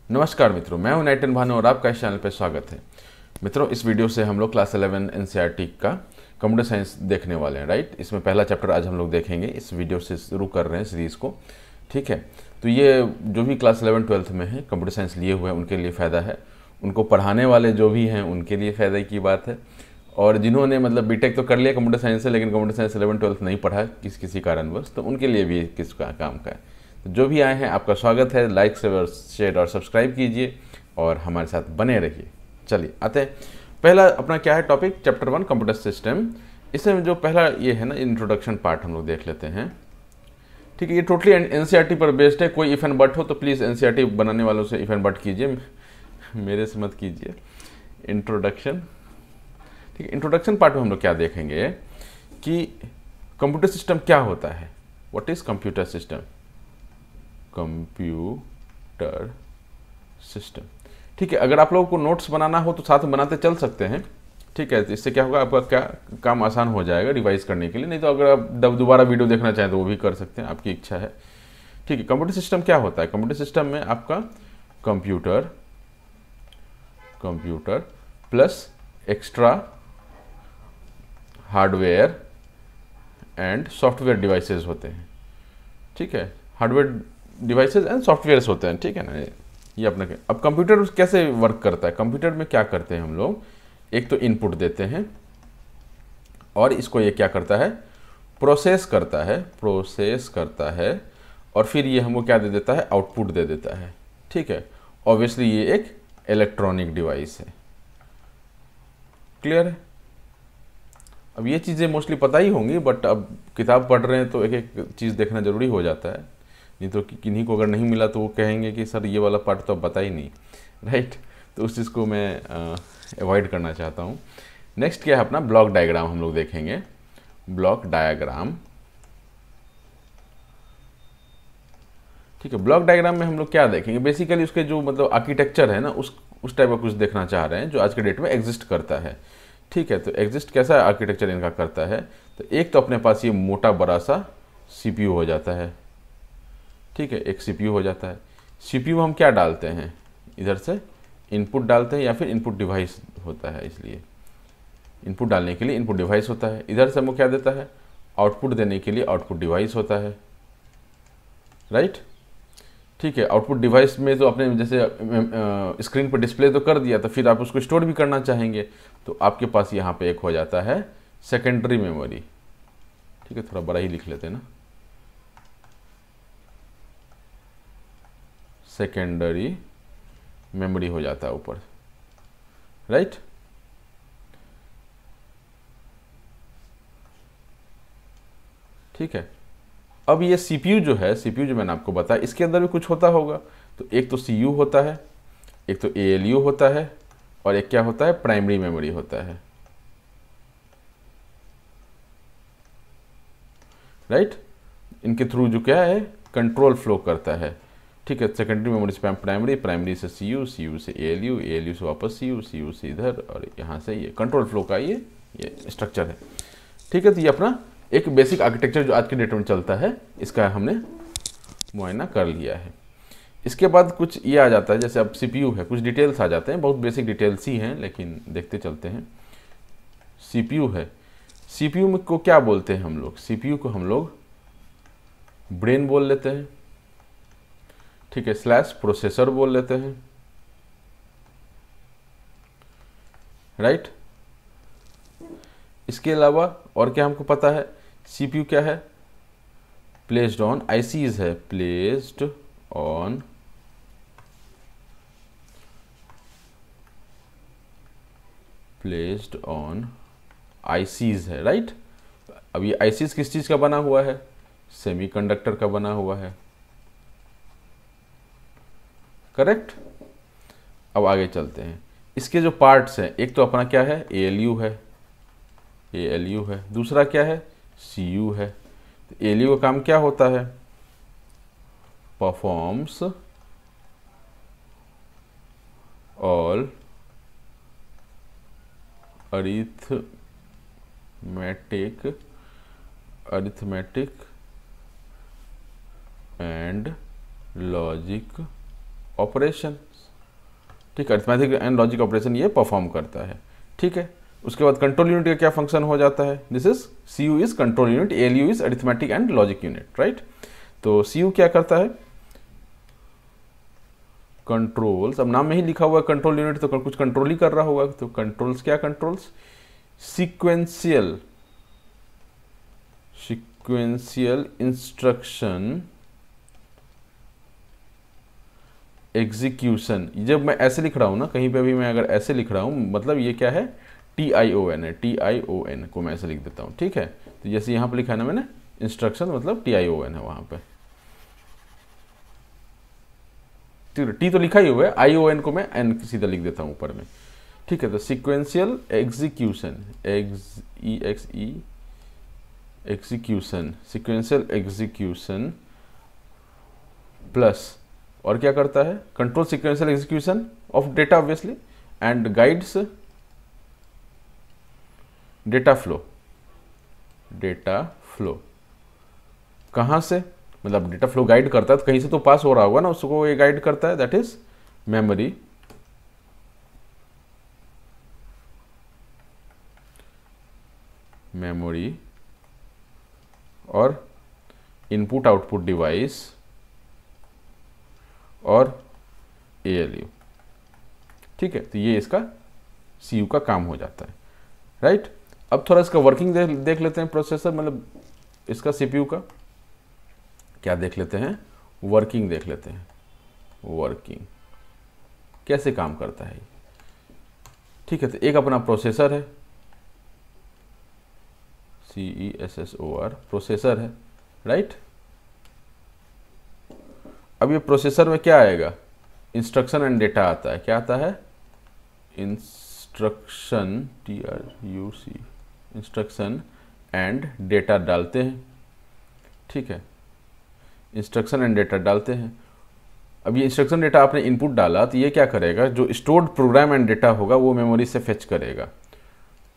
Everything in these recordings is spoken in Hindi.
नमस्कार मित्रों, मैं हूं नाइटन भानु और आपका इस चैनल पर स्वागत है। मित्रों, इस वीडियो से हम लोग क्लास 11 एनसीईआरटी का कंप्यूटर साइंस देखने वाले हैं, राइट। इसमें पहला चैप्टर आज हम लोग देखेंगे। इस वीडियो से शुरू कर रहे हैं सीरीज़ को, ठीक है। तो ये जो भी क्लास 11 12th में है, कंप्यूटर साइंस लिए हुए हैं, उनके लिए फ़ायदा है। उनको पढ़ाने वाले जो भी हैं उनके लिए फ़ायदा की बात है। और जिन्होंने मतलब बीटेक तो कर लिया कंप्यूटर साइंस से, लेकिन कंप्यूटर साइंस 11 12th नहीं पढ़ा किसी कारणवश, तो उनके लिए भी किसका काम का है। तो जो भी आए हैं आपका स्वागत है। लाइक शेयर और सब्सक्राइब कीजिए और हमारे साथ बने रहिए। चलिए आते हैं। पहला अपना क्या है टॉपिक, चैप्टर 1 कंप्यूटर सिस्टम। इसमें जो पहला ये है ना, इंट्रोडक्शन पार्ट हम लोग देख लेते हैं, ठीक है। ये टोटली एनसीईआरटी पर बेस्ड है। कोई इफ एंड बट हो तो प्लीज़ एनसीईआरटी बनाने वालों से इफ एंड बट कीजिए, मेरे से मत कीजिए। इंट्रोडक्शन, ठीक है। इंट्रोडक्शन पार्ट में हम लोग क्या देखेंगे कि कंप्यूटर सिस्टम क्या होता है। What is computer system, computer system, ठीक है। अगर आप लोगों को नोट्स बनाना हो तो साथ में बनाते चल सकते हैं, ठीक है। तो इससे क्या होगा, आपका क्या काम आसान हो जाएगा रिवाइज करने के लिए। नहीं तो अगर आप दोबारा वीडियो देखना चाहें तो वो भी कर सकते हैं, आपकी इच्छा है, ठीक है। कंप्यूटर सिस्टम क्या होता है, कंप्यूटर सिस्टम में आपका computer plus extra hardware and software devices होते हैं, ठीक है। हार्डवेयर डिवाइसेस एंड सॉफ्टवेयर्स होते हैं, ठीक है ना। ये अपना क्या, अब कंप्यूटर कैसे वर्क करता है। कंप्यूटर में क्या करते हैं हम लोग, एक तो इनपुट देते हैं और इसको ये क्या करता है, प्रोसेस करता है और फिर ये हमको क्या दे देता है, आउटपुट दे देता है, ठीक है। ऑब्वियसली ये एक इलेक्ट्रॉनिक डिवाइस है, क्लियर है। अब ये चीज़ें मोस्टली पता ही होंगी, बट अब किताब पढ़ रहे हैं तो एक एक चीज़ देखना ज़रूरी हो जाता है। नहीं तो किन्हीं को अगर नहीं मिला तो वो कहेंगे कि सर ये वाला पार्ट तो अब बता ही नहीं, राइट। तो उस चीज़ को मैं अवॉइड करना चाहता हूँ। नेक्स्ट क्या है अपना, ब्लॉक डायग्राम हम लोग देखेंगे। ब्लॉक डायग्राम, ठीक है। ब्लॉक डायग्राम में हम लोग क्या देखेंगे, बेसिकली उसके जो मतलब आर्किटेक्चर है ना, उस टाइप का कुछ देखना चाह रहे हैं जो आज के डेट में एग्जिस्ट करता है, ठीक है। तो एग्जिस्ट कैसा आर्किटेक्चर इनका करता है, तो एक तो अपने पास ये मोटा बड़ा सा सीपीयू हो जाता है, ठीक है। एक सीपीयू हो जाता है। सीपीयू हम क्या डालते हैं, इधर से इनपुट डालते हैं या फिर इनपुट डिवाइस होता है, इसलिए इनपुट डालने के लिए इनपुट डिवाइस होता है। इधर से हमको क्या देता है, आउटपुट देने के लिए आउटपुट डिवाइस होता है, राइट, ठीक है। आउटपुट डिवाइस में तो आपने जैसे स्क्रीन पर डिस्प्ले तो कर दिया, तो फिर आप उसको स्टोर भी करना चाहेंगे तो आपके पास यहाँ पे एक हो जाता है सेकेंडरी मेमोरी, ठीक है। थोड़ा बड़ा ही लिख लेते हैं ना, सेकेंडरी मेमोरी हो जाता है ऊपर, राइट। ठीक है। अब ये सीपीयू जो है, सीपीयू जो मैंने आपको बताया, इसके अंदर भी कुछ होता होगा। तो एक तो सीयू होता है, एक तो एएलयू होता है और एक क्या होता है, प्राइमरी मेमोरी होता है, राइट। इनके थ्रू जो क्या है, कंट्रोल फ्लो करता है, ठीक है। सेकेंडरी मेमोरी से प्राइमरी से सीयू, सीयू से एएलयू, एएलयू से वापस सीयू, सीयू से इधर और यहाँ से ये कंट्रोल फ्लो का ये स्ट्रक्चर है, ठीक है। तो ये अपना एक बेसिक आर्किटेक्चर जो आज के डेट में चलता है, इसका हमने मुआयना कर लिया है। इसके बाद कुछ ये आ जाता है, जैसे अब सीपीयू है, कुछ डिटेल्स आ जाते हैं, बहुत बेसिक डिटेल्स ही हैं लेकिन देखते चलते हैं। सीपीयू है, सीपीयू को क्या बोलते हैं हम लोग, सीपीयू को हम लोग ब्रेन बोल लेते हैं, ठीक है, स्लैश प्रोसेसर बोल लेते हैं, राइट। इसके अलावा और क्या हमको पता है, सीपीयू क्या है, प्लेस्ड ऑन आईसीज है, प्लेस्ड ऑन आईसीज है, राइट। अब ये आईसीज किस चीज का बना हुआ है, सेमीकंडक्टर का बना हुआ है, करेक्ट। अब आगे चलते हैं। इसके जो पार्ट्स हैं, एक तो अपना क्या है, एएलयू है, दूसरा क्या है, सीयू है। तो एएलयू का काम क्या होता है, performs all arithmetic and logic operations, ठीक है, अरिथमेटिक एंड लॉजिक ऑपरेशन ये परफॉर्म करता है। ठीक है, उसके बाद कंट्रोल यूनिट का क्या फंक्शन हो जाता है, this is CU is control unit, ALU is arithmetic and logic unit, right. तो CU क्या करता है, कंट्रोल्स, अब नाम में ही लिखा हुआ है कंट्रोल यूनिट, तो कुछ कंट्रोल ही कर रहा होगा। तो कंट्रोल्स क्या, कंट्रोल्स सीक्वेंशियल इंस्ट्रक्शन एग्जीक्यूशन। जब मैं ऐसे लिख रहा हूं ना, कहीं पे भी मैं अगर ऐसे लिख रहा हूं, मतलब ये क्या है, TION है, TION को मैं ऐसे लिख देता हूं। ठीक है, तो जैसे यहां पे लिखा है ना मैंने इंस्ट्रक्शन, मतलब TION है वहां पे। टी तो लिखा ही हुआ है, ION को मैं N सीधा लिख देता हूं ऊपर में। ठीक है, तो sequential execution, execution, sequential execution plus, और क्या करता है, control sequential execution of data obviously, and guides data flow. Data flow कहां से, मतलब डेटा फ्लो गाइड करता है, तो कहीं से तो पास हो रहा होगा ना, उसको ये गाइड करता है, दैट इज मेमोरी, और इनपुट आउटपुट डिवाइस और ALU। ठीक है, तो ये इसका CU का काम हो जाता है, राइट। अब थोड़ा इसका वर्किंग देख लेते हैं, प्रोसेसर मतलब इसका CPU का क्या देख लेते हैं, वर्किंग देख लेते हैं, वर्किंग कैसे काम करता है। ठीक है, तो एक अपना प्रोसेसर है, CESSOR प्रोसेसर है, राइट। अब ये प्रोसेसर में क्या आएगा, इंस्ट्रक्शन एंड डेटा आता है, क्या आता है, instruction, TRUC, instruction and data डालते हैं। ठीक है, इंस्ट्रक्शन एंड डेटा डालते हैं। अब ये इंस्ट्रक्शन डेटा आपने इनपुट डाला, तो ये क्या करेगा, जो स्टोर्ड प्रोग्राम एंड डेटा होगा वो मेमोरी से फेच करेगा।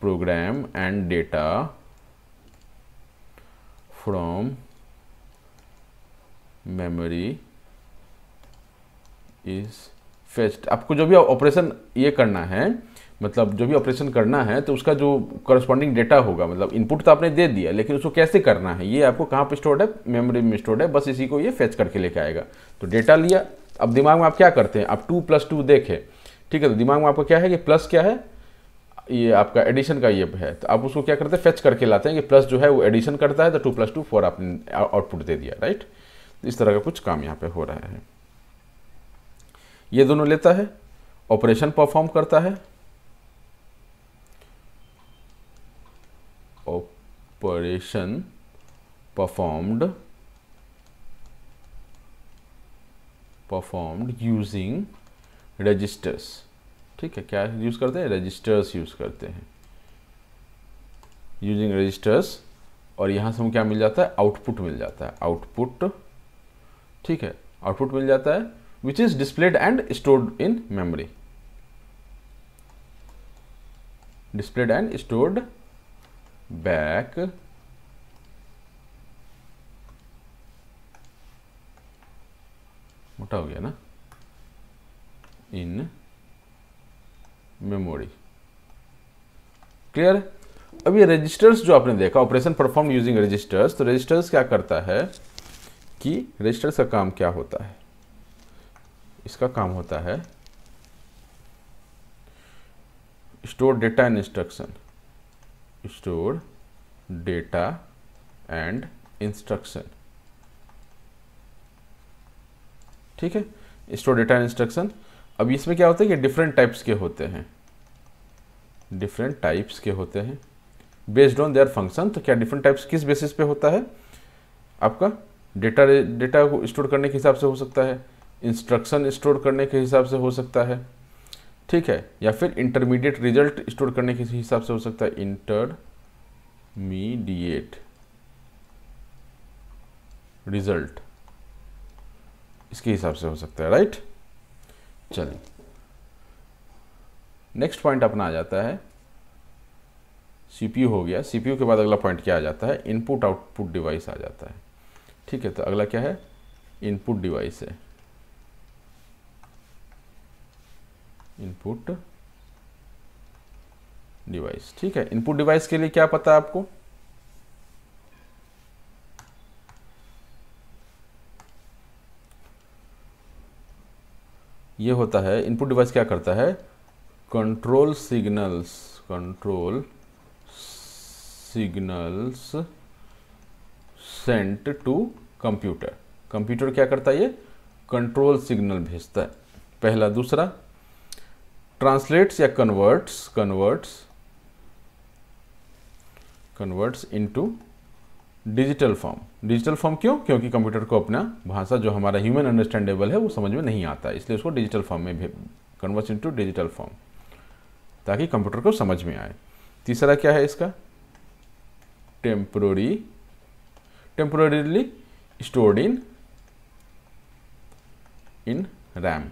Program and data from memory is fetched. आपको जो भी ऑपरेशन ये करना है, मतलब जो भी ऑपरेशन करना है, तो उसका जो करस्पॉन्डिंग डेटा होगा, मतलब इनपुट तो आपने दे दिया, लेकिन उसको कैसे करना है, ये आपको कहाँ पे स्टोर्ड है, मेमोरी में स्टोर्ड है, बस इसी को ये फेच करके लेके आएगा। तो डेटा लिया, अब दिमाग में आप क्या करते हैं, आप 2 + 2 देखें। ठीक है, तो दिमाग में आपका क्या है कि प्लस क्या है, ये आपका एडिशन का ये है, तो आप उसको क्या करते हैं, फेच करके लाते हैं कि प्लस जो है वो एडिशन करता है, तो 2 + 2 4 आपने आउटपुट दे दिया, राइट। इस तरह का कुछ काम यहाँ पे हो रहा है। ये दोनों लेता है, ऑपरेशन परफॉर्म करता है, ऑपरेशन परफॉर्म्ड यूजिंग रजिस्टर्स। ठीक है, क्या यूज करते हैं, रजिस्टर्स यूज करते हैं, यूजिंग रजिस्टर्स, और यहां से हमें क्या मिल जाता है, आउटपुट मिल जाता है, आउटपुट। ठीक है, आउटपुट मिल जाता है which is displayed and stored in memory, displayed and stored back मोटा हो गया ना, in memory। क्लियर। अब ये रजिस्टर्स जो आपने देखा, ऑपरेशन परफॉर्म यूजिंग रजिस्टर्स, तो रजिस्टर्स क्या करता है कि रजिस्टर्स का काम क्या होता है, इसका काम होता है store data and instruction, store data and instruction. ठीक है, स्टोर डेटा एंड इंस्ट्रक्शन। अब इसमें क्या होता है कि डिफरेंट टाइप्स के होते हैं, डिफरेंट टाइप्स के होते हैं बेस्ड ऑन देयर फंक्शन। तो क्या डिफरेंट टाइप्स किस बेसिस पे होता है, आपका डेटा को स्टोर करने के हिसाब से हो सकता है, इंस्ट्रक्शन स्टोर करने के हिसाब से हो सकता है, ठीक है, या फिर इंटरमीडिएट रिजल्ट स्टोर करने के हिसाब से हो सकता है, इंटरमीडिएट रिजल्ट इसके हिसाब से हो सकता है, राइट। चलिए नेक्स्ट पॉइंट अपना आ जाता है, सीपीयू हो गया। सीपीयू के बाद अगला पॉइंट क्या आ जाता है, इनपुट आउटपुट डिवाइस आ जाता है। ठीक है, तो अगला क्या है, इनपुट डिवाइस है, इनपुट डिवाइस। ठीक है, इनपुट डिवाइस के लिए क्या पता है आपको? ये होता है, इनपुट डिवाइस क्या करता है? Control signals sent to computer. Computer क्या करता है? ये कंट्रोल सिग्नल भेजता है, पहला। दूसरा, ट्रांसलेट्स या converts into digital form. Digital form क्यों? क्योंकि कंप्यूटर को अपना भाषा जो हमारा ह्यूमन अंडरस्टैंडेबल है वो समझ में नहीं आता, इसलिए उसको डिजिटल फॉर्म में कन्वर्ट्स इनटू डिजिटल फॉर्म, ताकि कंप्यूटर को समझ में आए। तीसरा क्या है इसका? Temporarily stored in RAM.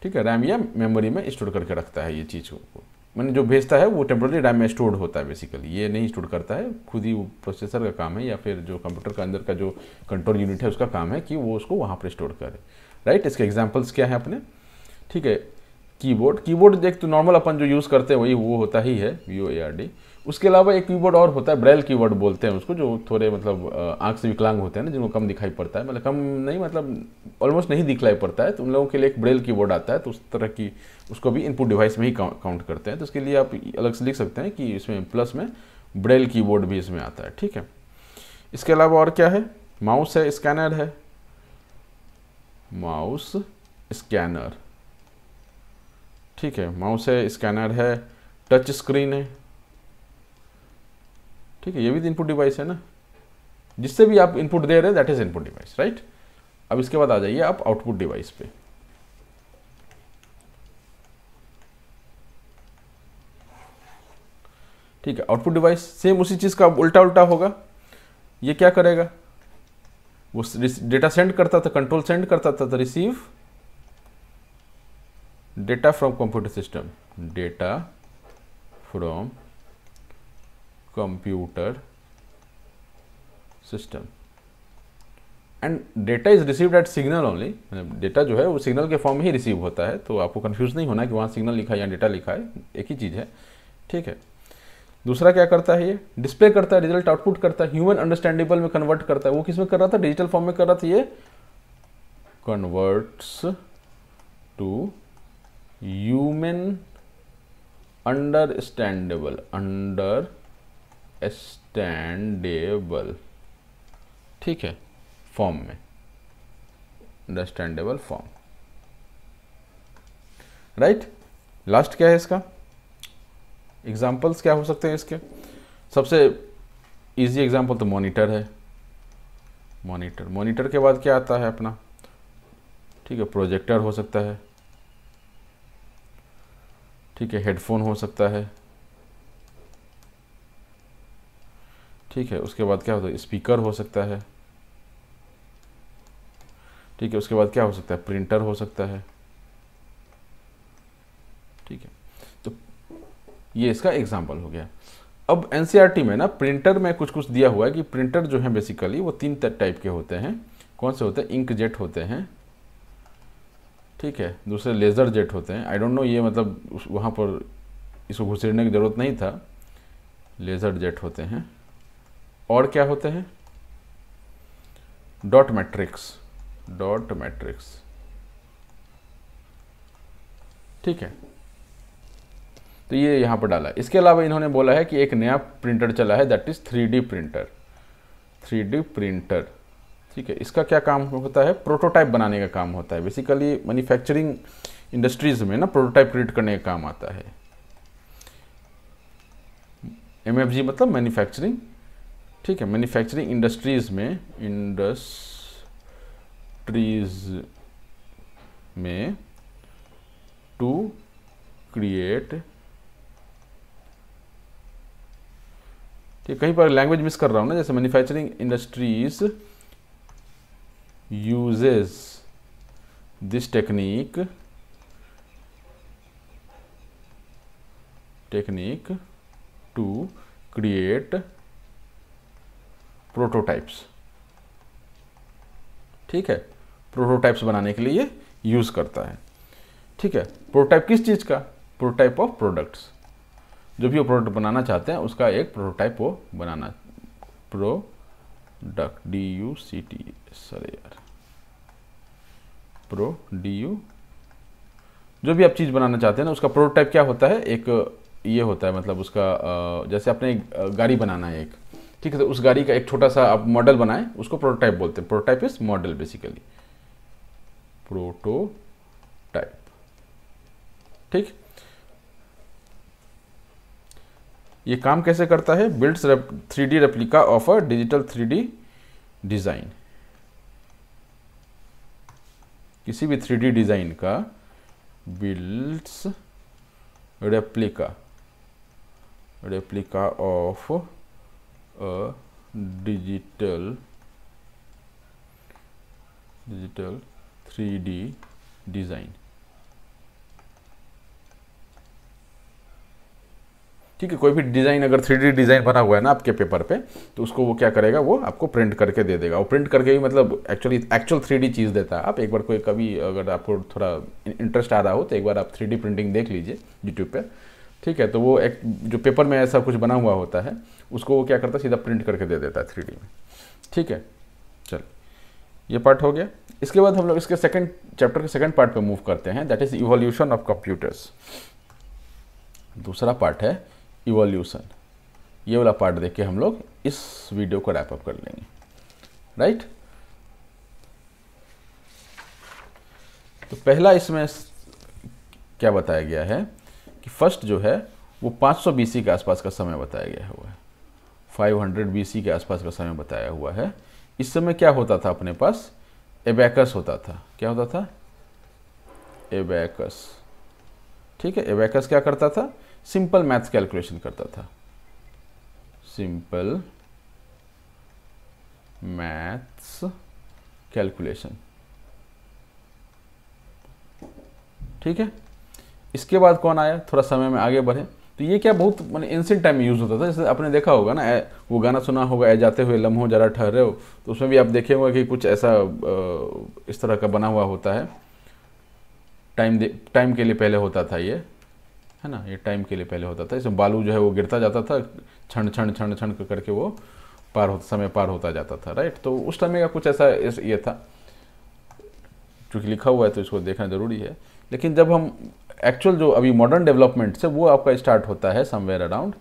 ठीक है, रैम या मेमोरी में स्टोर करके रखता है ये चीज़ को। मैंने जो भेजता है वो टेम्पोररी रैम में स्टोर्ड होता है बेसिकली, ये नहीं स्टोर करता है, खुद ही प्रोसेसर का काम है या फिर जो कंप्यूटर का अंदर का जो कंट्रोल यूनिट है उसका काम है कि वो उसको वहाँ पर स्टोर करे। राइट, इसके एग्जांपल्स क्या है अपने? ठीक है, कीबोर्ड एक तो नॉर्मल अपन जो यूज़ करते हैं वही वो होता ही है, VOARD। उसके अलावा एक कीबोर्ड और होता है, ब्रेल कीबोर्ड बोलते हैं उसको, जो थोड़े मतलब आंख से विकलांग होते हैं ना, जिनको कम दिखाई पड़ता है, मतलब कम नहीं, मतलब ऑलमोस्ट नहीं दिखलाई पड़ता है, तो उन लोगों के लिए एक ब्रेल कीबोर्ड आता है, तो उस तरह की उसको भी इनपुट डिवाइस में ही काउंट करते हैं। तो उसके लिए आप अलग से लिख सकते हैं कि इसमें प्लस में ब्रेल कीबोर्ड भी इसमें आता है। ठीक है, इसके अलावा और क्या है? माउस है, स्कैनर है, माउस स्कैनर। ठीक है, माउस है, स्कैनर है, टच स्क्रीन है। ठीक है, ये भी इनपुट डिवाइस है ना, जिससे भी आप इनपुट दे रहे हैं that is input device. Right, अब इसके बाद आ जाइए आप आउटपुट डिवाइस पे। ठीक है, आउटपुट डिवाइस सेम उसी चीज का उल्टा होगा। ये क्या करेगा? वो डेटा सेंड करता था, कंट्रोल सेंड करता था, तो receive data from computer system, data from computer system, and data is received at signal only. Data जो है वो सिग्नल के फॉर्म में ही रिसीव होता है, तो आपको कंफ्यूज नहीं होना कि वहाँ सिग्नल लिखा है या डेटा लिखा है, एक ही चीज़ है। ठीक है, दूसरा क्या करता है? ये डिस्प्ले करता है, रिजल्ट आउटपुट करता है, ह्यूमन अंडरस्टैंडेबल में कन्वर्ट करता है। वो किस में कर रहा था? डिजिटल फॉर्म में कर रहा था। ये कन्वर्ट्स टू ह्यूमन अंडरस्टैंडेबल, ठीक है, फॉर्म में, अंडरस्टैंडेबल फॉर्म। राइट, लास्ट क्या है इसका? एग्जाम्पल्स क्या हो सकते हैं इसके? सबसे इजी एग्जाम्पल तो मॉनिटर है। मॉनिटर के बाद क्या आता है अपना? ठीक है, प्रोजेक्टर हो सकता है। ठीक है, हेडफोन हो सकता है। ठीक है, उसके बाद क्या होता है? स्पीकर हो सकता है। ठीक है, उसके बाद क्या हो सकता है? प्रिंटर हो सकता है। ठीक है, तो ये इसका एग्जाम्पल हो गया। अब एनसीईआरटी में ना प्रिंटर में कुछ दिया हुआ है कि प्रिंटर जो है बेसिकली वो 3 टाइप के होते हैं। कौन से होते हैं? इंक जेट होते हैं। ठीक है, दूसरे लेज़र जेट होते हैं। आई डोंट नो, ये मतलब वहाँ पर इसको घुसेड़ने की ज़रूरत नहीं था। लेज़र जेट होते हैं। और क्या होते हैं? Dot matrix. ठीक है, तो ये यहाँ पर डाला। इसके अलावा इन्होंने बोला है कि एक नया प्रिंटर चला है, दैट इज 3D प्रिंटर। ठीक है, इसका क्या काम होता है? प्रोटोटाइप बनाने का काम होता है। बेसिकली मैन्युफैक्चरिंग इंडस्ट्रीज में ना प्रोटोटाइप क्रिएट करने का काम आता है। MFG मतलब मैन्युफैक्चरिंग। ठीक है, मैन्युफैक्चरिंग इंडस्ट्रीज में टू क्रिएट। ठीक, कहीं पर लैंग्वेज मिस कर रहा हूं ना, जैसे manufacturing industries uses this technique to create prototypes. ठीक है, प्रोटोटाइप्स बनाने के लिए ये यूज करता है। ठीक है। प्रोटोटाइप किस चीज़ का? Prototype of products. जो भी वो प्रोडक्ट बनाना चाहते हैं उसका एक प्रोटोटाइप वो बनाना। प्रोडक्ट DUCT, सॉरी यार, जो भी आप चीज़ बनाना चाहते हैं ना उसका प्रोटोटाइप क्या होता है? एक ये होता है, मतलब उसका जैसे आपने एक गाड़ी बनाना है एक, ठीक है, तो उस गाड़ी का एक छोटा सा आप मॉडल बनाएं, उसको प्रोटोटाइप बोलते हैं। Prototype is model basically, prototype. ठीक, ये काम कैसे करता है? Builds 3D replica of a digital 3D design. किसी भी 3D डिजाइन का builds replica of a digital 3D design. ठीक है, कोई भी डिज़ाइन अगर 3D डिज़ाइन बना हुआ है ना आपके पेपर पे, तो उसको वो क्या करेगा? वो आपको प्रिंट करके दे देगा। वो प्रिंट करके ही मतलब एक्चुअल 3D चीज़ देता है। आप एक बार कभी अगर आपको थोड़ा इंटरेस्ट आ रहा हो तो एक बार आप 3D प्रिंटिंग देख लीजिए यूट्यूब पे, ठीक है। तो वो एक जो पेपर में ऐसा कुछ बना हुआ होता है उसको वो क्या करता है? सीधा प्रिंट करके दे देता है 3D में। ठीक है, चल ये पार्ट हो गया। इसके बाद हम लोग इसके चैप्टर के सेकेंड पार्ट पे मूव करते हैं, that is evolution of computers. दूसरा पार्ट है इवोल्यूशन। ये वाला पार्ट देख के हम लोग इस वीडियो को रैप अप कर लेंगे, राइट। तो पहला इसमें क्या बताया गया है कि फर्स्ट जो है वो 500 BC के आसपास का समय बताया गया हुआ है। 500 BC के आसपास का समय बताया हुआ है। इस समय क्या होता था? अपने पास एबैकस होता था। क्या होता था? एबैकस। ठीक है, एबैकस क्या करता था? सिंपल मैथ्स कैलकुलेशन करता था। Simple maths calculation. ठीक है, इसके बाद कौन आया? थोड़ा समय में आगे बढ़े तो ये क्या बहुत मैंने एंशिएंट टाइम में यूज होता था। जैसे आपने देखा होगा ना, वो गाना सुना होगा, ए जाते हुए लम्हों जरा ठहरे हो, तो उसमें भी आप देखे होंगे कि कुछ ऐसा इस तरह का बना हुआ होता है। टाइम के लिए पहले होता था ये, है ना, ये टाइम के लिए पहले होता था। इसमें बालू जो है वो गिरता जाता था, क्षण क्षण क्षण क्षण करके वो समय पार होता जाता था, राइट। तो उस टाइम का कुछ ऐसा ये था, चूँकि लिखा हुआ है तो इसको देखना जरूरी है। लेकिन जब हम एक्चुअल जो अभी मॉडर्न डेवलपमेंट से वो आपका स्टार्ट होता है समवेयर अराउंड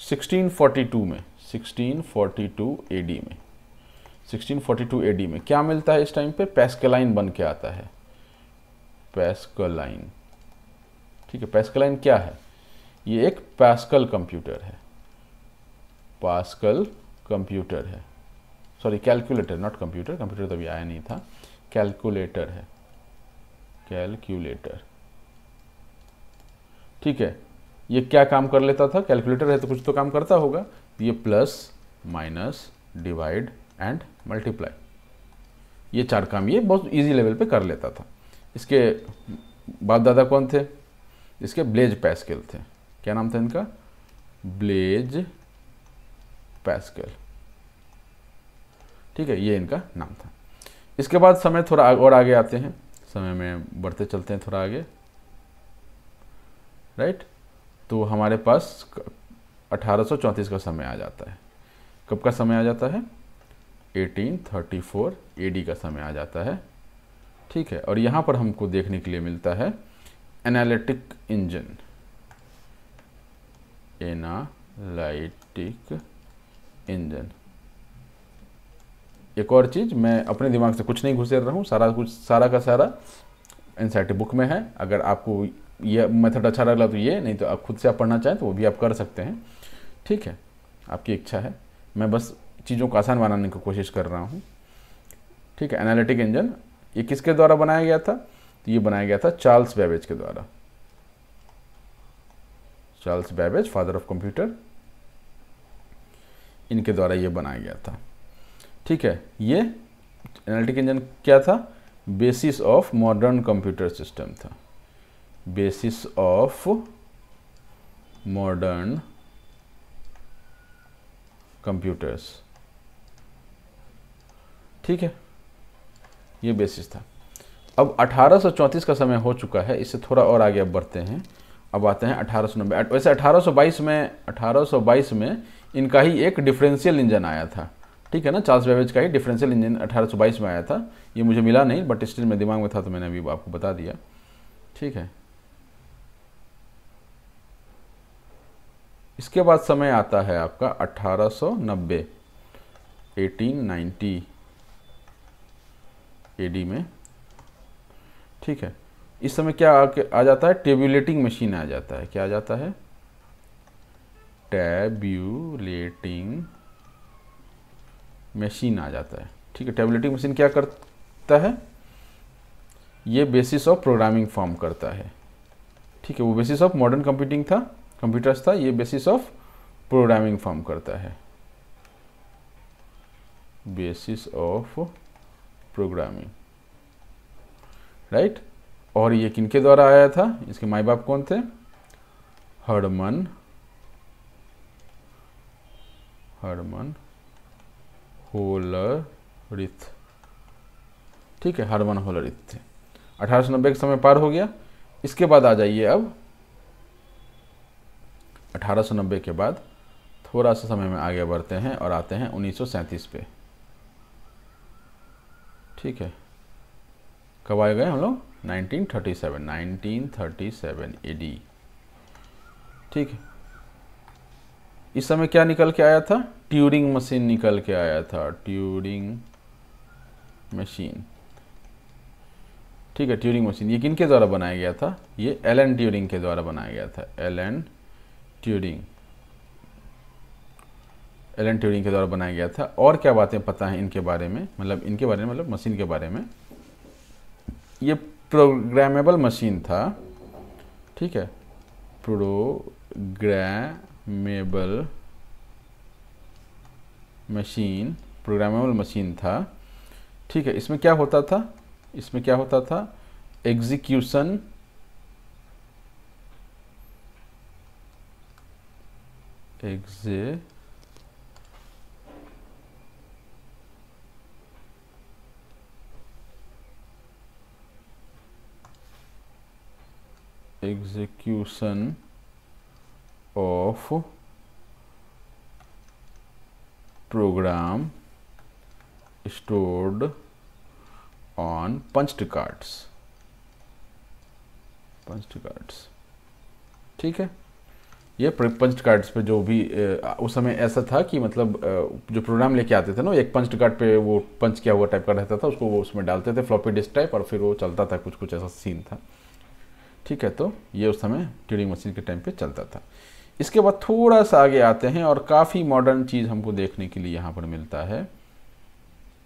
1642 में, 1642 AD में। 1642 AD में क्या मिलता है? इस टाइम पे पैस्कलाइन बन के आता है। पैस्कलाइन, ठीक है। पैस्कलाइन क्या है? ये एक पास्कल कंप्यूटर है। पास्कल कंप्यूटर है, sorry calculator, not computer, computer तभी आया नहीं था। कैलकुलेटर है, कैलकुलेटर। ठीक है, ये क्या काम कर लेता था? कैलकुलेटर है तो कुछ तो काम करता होगा। ये plus minus divide and multiply, ये 4 काम ये बहुत इजी लेवल पे कर लेता था। इसके बाप दादा कौन थे? इसके ब्लेज पैस्कल थे। क्या नाम था इनका? Blaise Pascal. ठीक है, ये इनका नाम था। इसके बाद समय थोड़ा और आगे आते हैं, समय में बढ़ते चलते हैं थोड़ा आगे, राइट। तो हमारे पास 1834 का समय आ जाता है। कब का समय आ जाता है? 1834 AD का समय आ जाता है। ठीक है, और यहाँ पर हमको देखने के लिए मिलता है एनालिटिक इंजन। Analytic engine. एक और चीज़, मैं अपने दिमाग से कुछ नहीं घुसेर रहा हूँ, सारा का सारा एनसीईआरटी बुक में है। अगर आपको ये मेथड अच्छा लगा तो ये, नहीं तो आप खुद से आप पढ़ना चाहें तो वो भी आप कर सकते हैं। ठीक है, आपकी इच्छा है। मैं बस चीज़ों को आसान बनाने की कोशिश कर रहा हूँ। ठीक है, एनालिटिक इंजन ये किसके द्वारा बनाया गया था? तो ये बनाया गया था चार्ल्स बेबेज के द्वारा। Charles Babbage, father of computer, इनके द्वारा ये बनाया गया था। ठीक है, ये एनालिटिक इंजन क्या था? Basis of modern computer system था। Basis of modern computers. ठीक है, ये बेसिस था। अब 1834 का समय हो चुका है, इससे थोड़ा और आगे अब बढ़ते हैं। अब आते हैं 1890। वैसे 1822 में इनका ही एक डिफरेंशियल इंजन आया था, ठीक है ना, चार्ल्स बेबेज का ही डिफरेंशियल इंजन 1822 में आया था। ये मुझे मिला नहीं, बट स्टिल मेरे दिमाग में था तो मैंने अभी आपको बता दिया, ठीक है। इसके बाद समय आता है आपका 1890, 1890 एडी में, ठीक है। इस समय क्या आ जाता है, टेब्यूलेटिंग मशीन आ जाता है। क्या आ जाता है, टैब्यूलेटिंग मशीन आ जाता है, ठीक है। टैब्यूलेटिंग मशीन क्या करता है, ये बेसिस ऑफ प्रोग्रामिंग फॉर्म करता है, ठीक है। वो बेसिस ऑफ मॉडर्न कंप्यूटिंग था, कंप्यूटर्स था, ये बेसिस ऑफ प्रोग्रामिंग फॉर्म करता है, बेसिस ऑफ प्रोग्रामिंग, राइट। और ये किनके द्वारा आया था, इसके माई बाप कौन थे, हर्मन होलरिथ, ठीक है, हर्मन होलरिथ थे। 1890 का समय पार हो गया। इसके बाद आ जाइए अब 1890 के बाद थोड़ा सा समय में आगे बढ़ते हैं और आते हैं 1937 पे, ठीक है। कब आए गए हम लोग, 1937 एडी, ठीक है। इस समय क्या निकल के आया था, ट्यूरिंग मशीन निकल के आया था, ट्यूरिंग मशीन, ठीक है। ट्यूरिंग मशीन ये किनके द्वारा बनाया गया था, ये एलन ट्यूरिंग के द्वारा बनाया गया था, एलन ट्यूरिंग के द्वारा बनाया गया था। और क्या बातें पता हैं इनके बारे में, मतलब मशीन के बारे में, ये प्रोग्रामेबल मशीन था, ठीक है, प्रोग्रामेबल मशीन था, ठीक है। इसमें क्या होता था, execution of program stored on punched cards, ठीक है। ये पंच्ड कार्ड्स पे जो भी उस समय ऐसा था कि मतलब जो प्रोग्राम लेके आते थे ना, एक पंच्ड कार्ड पे वो पंच किया हुआ टाइप का रहता था, उसको वो उसमें डालते थे, फ्लॉपी डिस्क टाइप, और फिर वो चलता था, कुछ ऐसा सीन था, ठीक है। तो ये उस समय ट्यूरिंग मशीन के टाइम पे चलता था। इसके बाद थोड़ा सा आगे आते हैं और काफ़ी मॉडर्न चीज़ हमको देखने के लिए यहाँ पर मिलता है,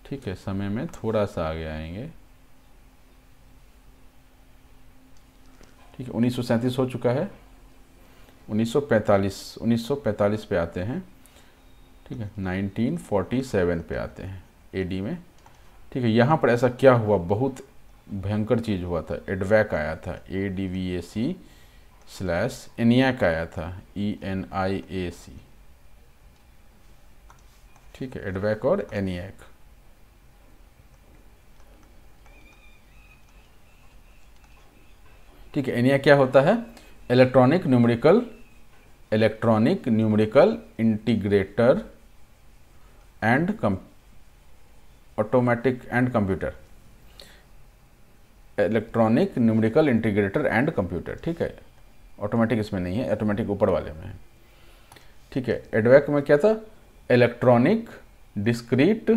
ठीक है। समय में थोड़ा सा आगे आएंगे, ठीक है। 1937 हो चुका है, 1945 पे आते हैं, ठीक है। 1947 पे आते हैं एडी में, ठीक है। यहाँ पर ऐसा क्या हुआ, बहुत भयंकर चीज़ हुआ था, एडवैक आया था, ADVAC/ENIAC आया था, ENIAC, ठीक है, एडवैक और ENIAC, ठीक है। ENIAC क्या होता है, electronic numerical integrator and automatic and computer, electronic numerical integrator and computer, ठीक है। ऑटोमेटिक इसमें नहीं है, ऑटोमेटिक ऊपर वाले में है, ठीक है। एडवैक में क्या था, electronic discrete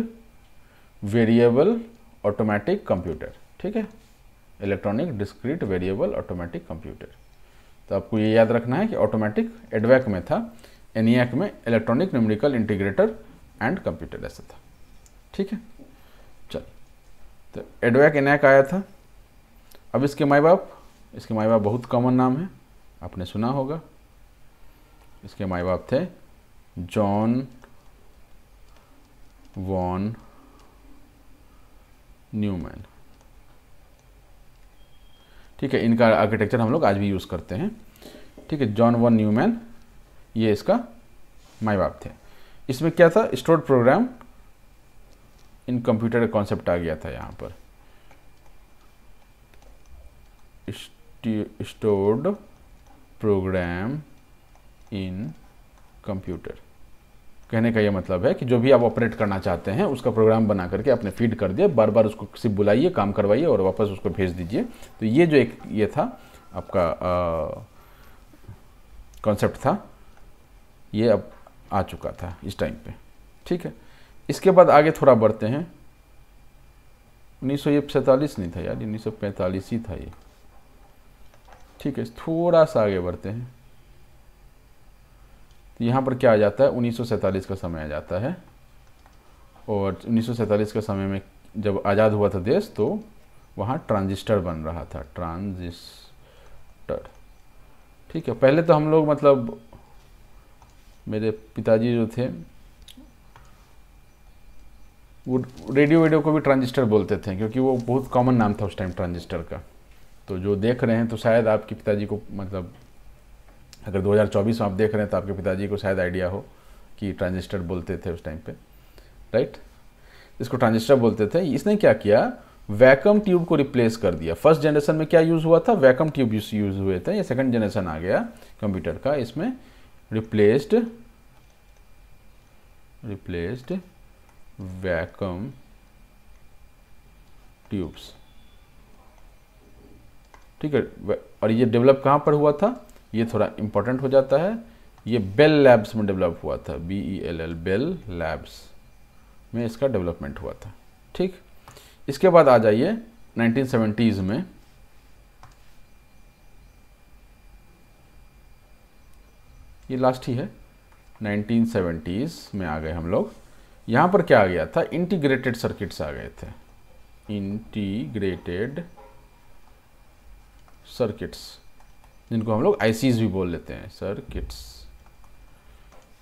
variable automatic computer, ठीक है, electronic discrete variable automatic computer. तो आपको ये याद रखना है कि ऑटोमेटिक एडवैक में था, ENIAC में electronic numerical integrator and computer ऐसा था, ठीक है। चल, तो एडवैक ENIAC आया था। अब इसके माई बाप बहुत कॉमन नाम है, आपने सुना होगा। इसके माई बाप थे जॉन वॉन न्यूमैन, ठीक है। इनका आर्किटेक्चर हम लोग आज भी यूज़ करते हैं, ठीक है। जॉन वॉन न्यूमैन ये इसका माई बाप थे। इसमें क्या था, स्टोर्ड प्रोग्राम इन कंप्यूटर का कॉन्सेप्ट आ गया था यहाँ पर, स्टोर्ड प्रोग्राम इन कंप्यूटर। कहने का ये मतलब है कि जो भी आप ऑपरेट करना चाहते हैं उसका प्रोग्राम बना करके आपने फीड कर दिया, बार बार उसको सिर्फ बुलाइए, काम करवाइए और वापस उसको भेज दीजिए। तो ये जो एक ये था आपका कॉन्सेप्ट था, ये अब आ चुका था इस टाइम पे। ठीक है, इसके बाद आगे थोड़ा बढ़ते हैं। 1947 नहीं था यार, 1945 ही था ये। ठीक है, थोड़ा सा आगे बढ़ते हैं। तो यहाँ पर क्या आ जाता है, 1947 का समय आ जाता है। और 1947 के समय में जब आज़ाद हुआ था देश, तो वहाँ ट्रांजिस्टर बन रहा था, ट्रांजिस्टर। ठीक है, पहले तो हम लोग मतलब मेरे पिताजी जो थे वो रेडियो को भी ट्रांजिस्टर बोलते थे, क्योंकि वो बहुत कॉमन नाम था उस टाइम ट्रांजिस्टर का। तो जो देख रहे हैं तो शायद आपके पिताजी को, मतलब अगर 2024 में आप देख रहे हैं तो आपके पिताजी को शायद आइडिया हो कि ट्रांजिस्टर बोलते थे उस टाइम पे, राइट। इसको ट्रांजिस्टर बोलते थे। इसने क्या किया, वैक्यूम ट्यूब को रिप्लेस कर दिया। फर्स्ट जनरेशन में क्या यूज़ हुआ था, वैक्यूम ट्यूब यूज़ हुए थे। ये सेकंड जनरेशन आ गया कंप्यूटर का, इसमें रिप्लेस्ड वैक्यूम ट्यूब्स। ठीक है, और ये डेवलप कहाँ पर हुआ था, ये थोड़ा इंपॉर्टेंट हो जाता है। ये बेल लैब्स में डेवलप हुआ था, BELL, बेल लैब्स में इसका डेवलपमेंट हुआ था। ठीक, इसके बाद आ जाइए 1970s में। ये लास्ट ही है, 1970s में आ गए हम लोग। यहाँ पर क्या आ गया था, इंटीग्रेटेड सर्किट्स आ गए थे, इंटीग्रेटेड सर्किट्स, जिनको हम लोग ICs भी बोल लेते हैं, सर्किट्स।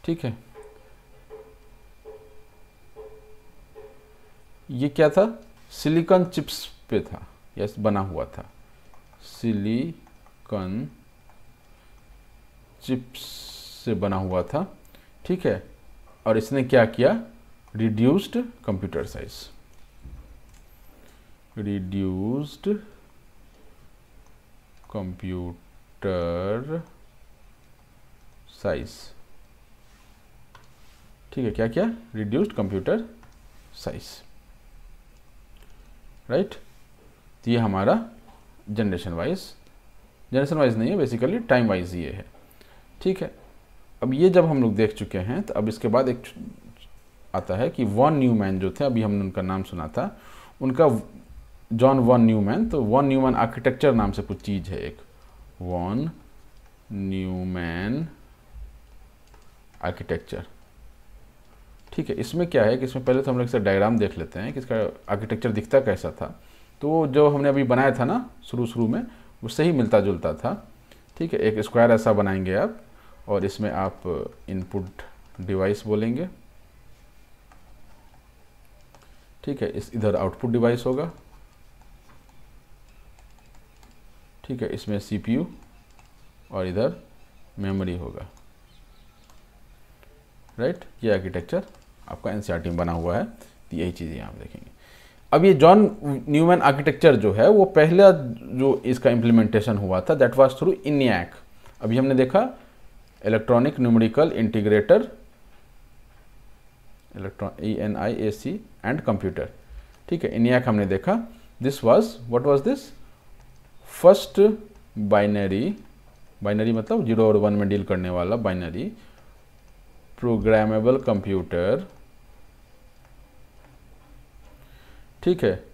ठीक है, ये क्या था, सिलिकॉन चिप्स पे था, यस, बना हुआ था, सिलिकॉन चिप्स से बना हुआ था। ठीक है, और इसने क्या किया, reduced computer size, reduced computer size. ठीक है, क्या क्या, रिड्यूस्ड कंप्यूटर साइज, राइट। तो ये हमारा जनरेशन वाइज नहीं है, बेसिकली टाइम वाइज ये है। ठीक है, अब ये जब हम लोग देख चुके हैं तो अब इसके बाद एक आता है कि वॉन न्यूमैन जो थे, अभी हमने उनका नाम सुना था, उनका जॉन वॉन न्यूमैन। तो वॉन न्यूमैन आर्किटेक्चर नाम से कुछ चीज़ है, एक वॉन न्यूमैन आर्किटेक्चर। ठीक है, इसमें क्या है कि इसमें पहले तो हम लोग इसका डायग्राम देख लेते हैं कि इसका आर्किटेक्चर दिखता कैसा था। तो जो हमने अभी बनाया था ना शुरू में, उससे ही मिलता जुलता था। ठीक है, एक स्क्वायर ऐसा बनाएंगे आप, और इसमें आप इनपुट डिवाइस बोलेंगे। ठीक है, इस इधर आउटपुट डिवाइस होगा। ठीक है, इसमें CPU और इधर मेमोरी होगा, राइट। ये आर्किटेक्चर आपका NCERT में बना हुआ है, तो यही चीज़ें आप देखेंगे। अब ये जॉन न्यूमैन आर्किटेक्चर जो है, वो पहला जो इसका इम्प्लीमेंटेशन हुआ था, दैट वाज थ्रू ENIAC। अभी हमने देखा electronic numerical integrator, ENIAC and computer. ठीक है, ENIAC हमने देखा। This was, what was this, first binary मतलब 0 और 1 में डील करने वाला बाइनरी प्रोग्रामेबल कंप्यूटर। ठीक है,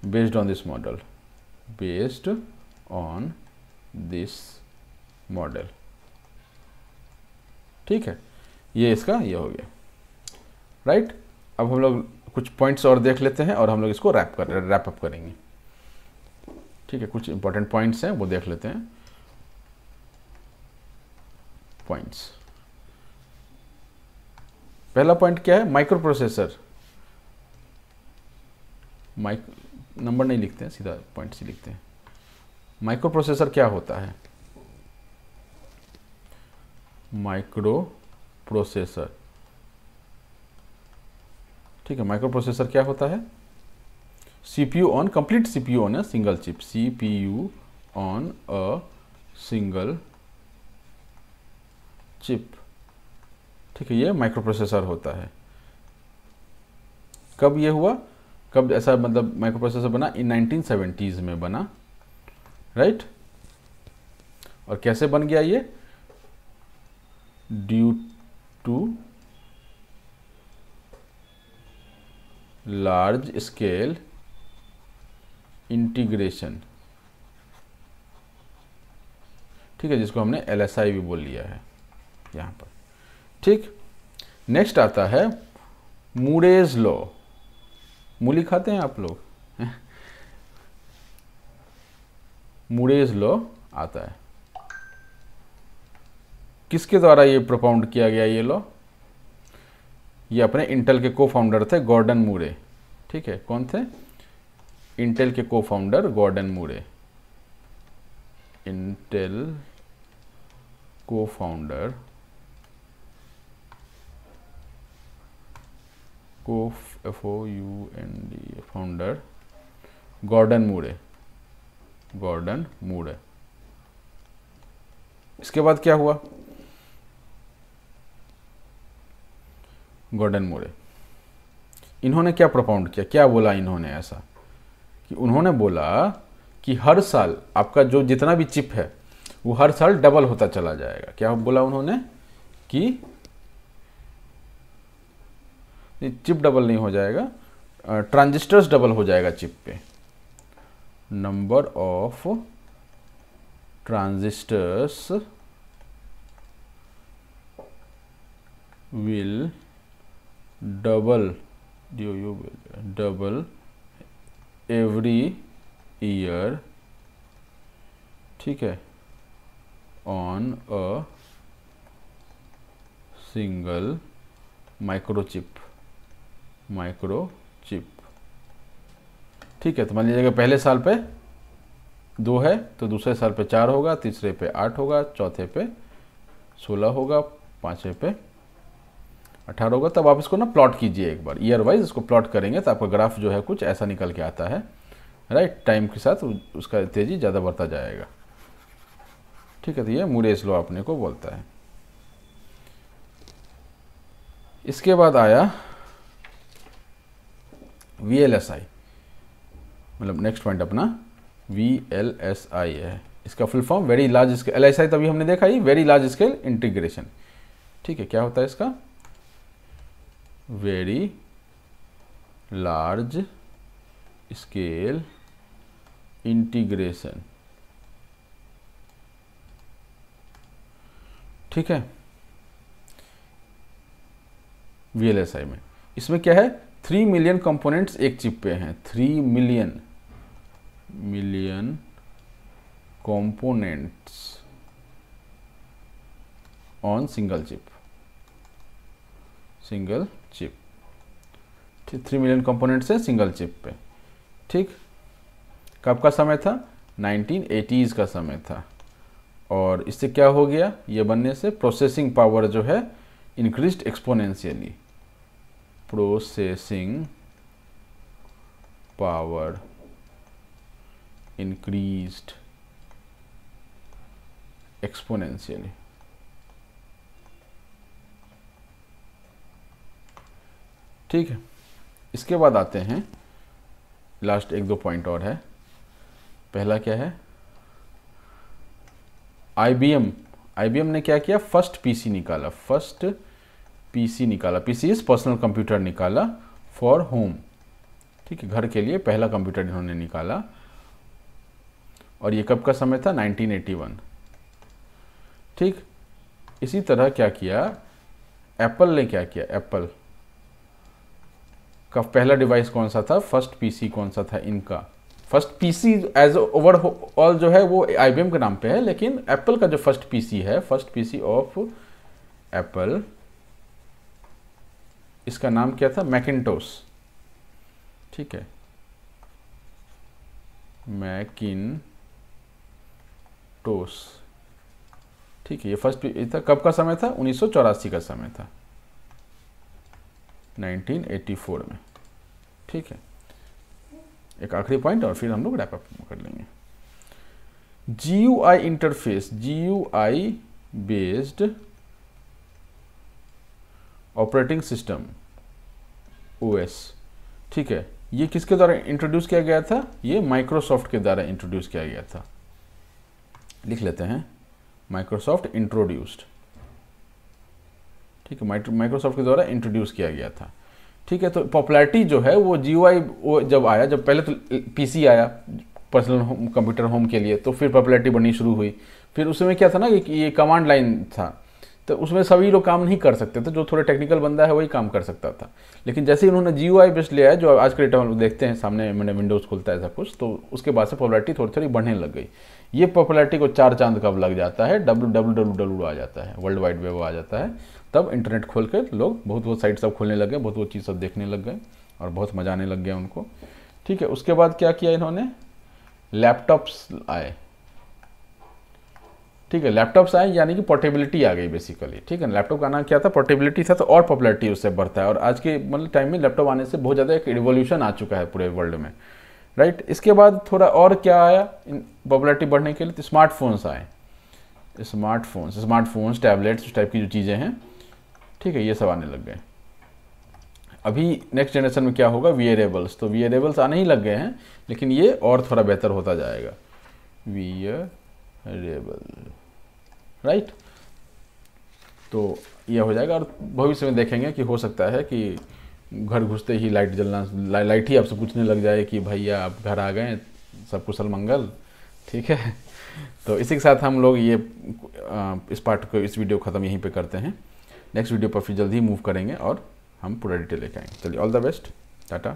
बेस्ड ऑन दिस मॉडल, ठीक है, ये इसका ये हो गया, राइट। अब हम लोग कुछ पॉइंट्स और देख लेते हैं और हम लोग इसको रैप अप करेंगे। ठीक है, कुछ इंपॉर्टेंट पॉइंट्स हैं वो देख लेते हैं। पॉइंट्स, पहला पॉइंट क्या है, माइक्रो प्रोसेसर। नंबर नहीं लिखते हैं, सीधा पॉइंट्स ही लिखते हैं। माइक्रो प्रोसेसर क्या होता है, माइक्रो प्रोसेसर। ठीक है, माइक्रो प्रोसेसर क्या होता है, CPU on, complete CPU on है, single chip, CPU on a single chip. ठीक है, ये माइक्रो प्रोसेसर होता है। कब ये हुआ, कब ऐसा मतलब माइक्रो प्रोसेसर बना? इन 1970s में बना, राइट। और कैसे बन गया ये? Due to large scale integration. ठीक है, जिसको हमने LSI भी बोल लिया है यहाँ पर। ठीक, नेक्स्ट आता है मूरेज लॉ। मूली खाते हैं आप लोग? मूरेज लॉ आता है। किसके द्वारा ये प्रोपाउंड किया गया ये लॉ? ये अपने इंटेल के को फाउंडर थे गॉर्डन मूरे। ठीक है, कौन थे? इंटेल के को फाउंडर गॉर्डन मूरे। इंटेल को फाउंडर FOUND फाउंडर गॉर्डन मूरे। गॉर्डन मूरे। इसके बाद क्या हुआ? गॉर्डन मूरे इन्होंने क्या प्रोपाउंड किया, क्या बोला इन्होंने? ऐसा कि उन्होंने बोला कि हर साल आपका जो जितना भी चिप है वो हर साल डबल होता चला जाएगा। क्या बोला उन्होंने? कि चिप डबल नहीं हो जाएगा, ट्रांजिस्टर्स डबल हो जाएगा चिप पे। Number of transistors will double every year. ठीक है, ऑन अ सिंगल माइक्रोचिप। ठीक है, तो मान लीजिएगा पहले साल पे 2 है तो दूसरे साल पे 4 होगा, तीसरे पे 8 होगा, चौथे पे 16 होगा, पांचवे पे 18 होगा। तब आप इसको ना प्लॉट कीजिए एक बार, ईयर वाइज इसको प्लॉट करेंगे तो आपका ग्राफ जो है कुछ ऐसा निकल के आता है, राइट। टाइम के साथ उसका तेजी ज़्यादा बढ़ता जाएगा। ठीक है, तो ये मूरेज लॉ अपने को बोलता है। इसके बाद आया VLSI, मतलब नेक्स्ट पॉइंट अपना VLSI है। इसका full form very large scale, LSI तभी हमने देखा ही, वेरी लार्ज स्केल इंटीग्रेशन। ठीक है, क्या होता है इसका? Very large scale integration. ठीक है, VLSI में इसमें क्या है? 3 मिलियन कंपोनेंट्स एक चिप पे हैं। 3 million components on single chip. 3 million components है सिंगल चिप पे। ठीक, कब का समय था? 1980s का समय था। और इससे क्या हो गया? ये बनने से प्रोसेसिंग पावर जो है increased exponentially. Processing power increased exponentially. ठीक है, इसके बाद आते हैं लास्ट 1-2 पॉइंट और है। पहला क्या है? IBM ने क्या किया? फर्स्ट पीसी निकाला। पीसी इज पर्सनल कंप्यूटर निकाला फॉर होम। ठीक है, घर के लिए पहला कंप्यूटर इन्होंने निकाला। और ये कब का समय था? 1981। ठीक, इसी तरह क्या किया? एप्पल ने क्या किया? एप्पल का पहला डिवाइस कौन सा था? फर्स्ट पीसी कौन सा था इनका? फर्स्ट पीसी एज ओवरऑल जो है वो IBM के नाम पे है, लेकिन एप्पल का जो फर्स्ट पीसी है, फर्स्ट पीसी ऑफ एप्पल, इसका नाम क्या था? मैकिन्टोश। ठीक है, मैकिन्टोश। ठीक है, ये फर्स्ट था। कब का समय था? 1984 का समय था, 1984 में। ठीक है, एक आखिरी पॉइंट और फिर हम लोग रैप अप कर लेंगे। GUI interface, GUI based operating system, OS, ठीक है। ये किसके द्वारा इंट्रोड्यूस किया गया था? ये माइक्रोसॉफ्ट के द्वारा इंट्रोड्यूस किया गया था। लिख लेते हैं, माइक्रोसॉफ्ट इंट्रोड्यूस्ड, ठीक है, माइक्रोसॉफ्ट के द्वारा इंट्रोड्यूस किया गया था, ठीक है। तो पॉपुलैरिटी जो है वो GUI वो जब आया, जब पहले तो PC आया पर्सनल कंप्यूटर होम के लिए, तो फिर पॉपुलैरिटी बढ़नी शुरू हुई। फिर उसमें क्या था ना कि ये कमांड लाइन था, तो उसमें सभी लोग काम नहीं कर सकते थे, जो थोड़े टेक्निकल बंदा है वही काम कर सकता था। लेकिन जैसे ही उन्होंने GUI बेस्ड लिया है, जो आज के डेट में हम देखते हैं सामने मैंने विंडोज़ खुलता है ऐसा कुछ, तो उसके बाद से पॉपुलैरिटी थोड़ी थोड़ी बढ़ने लग गई। ये पॉपुलैरिटी को 4 चांद कब लग जाता है? www आ जाता है, वर्ल्ड वाइड वेब आ जाता है, तब इंटरनेट खोल के लोग बहुत साइट सब खोलने लग गए, बहुत चीज़ सब देखने लग गए और बहुत मजा आने लग गया उनको, ठीक है। उसके बाद क्या किया इन्होंने? लैपटॉप्स आए, ठीक है। लैपटॉप्स आए यानी कि पोर्टेबिलिटी आ गई बेसिकली, ठीक है। लैपटॉप का नाम क्या था? पोर्टेबिलिटी था, तो और पॉपुलैरिटी उससे बढ़ता है। और आज के मतलब टाइम में लैपटॉप आने से बहुत ज़्यादा एक रिवॉल्यूशन आ चुका है पूरे वर्ल्ड में, राइट। इसके बाद थोड़ा और क्या आया पॉपुलैरिटी बढ़ने के लिए? तो स्मार्टफोन्स आए, स्मार्टफोन्स, टैबलेट्स, उस टाइप की जो चीज़ें हैं, ठीक है, ये सब आने लग गए। अभी नेक्स्ट जनरेशन में क्या होगा? वियरेबल्स। तो वियरेबल्स आने ही लग गए हैं, लेकिन ये और थोड़ा बेहतर होता जाएगा, वियरेबल, राइट। तो यह हो जाएगा। और भविष्य में देखेंगे कि हो सकता है कि घर घुसते ही लाइट जलना, लाइट ही आपसे पूछने लग जाए कि भैया आप घर आ गए, सब कुशल मंगल, ठीक है। तो इसी के साथ हम लोग ये इस पार्ट को, इस वीडियो ख़त्म यहीं पे करते हैं। नेक्स्ट वीडियो पर फिर जल्दी ही मूव करेंगे और हम पूरा डिटेल लेके आएंगे। चलिए, ऑल द बेस्ट, टाटा।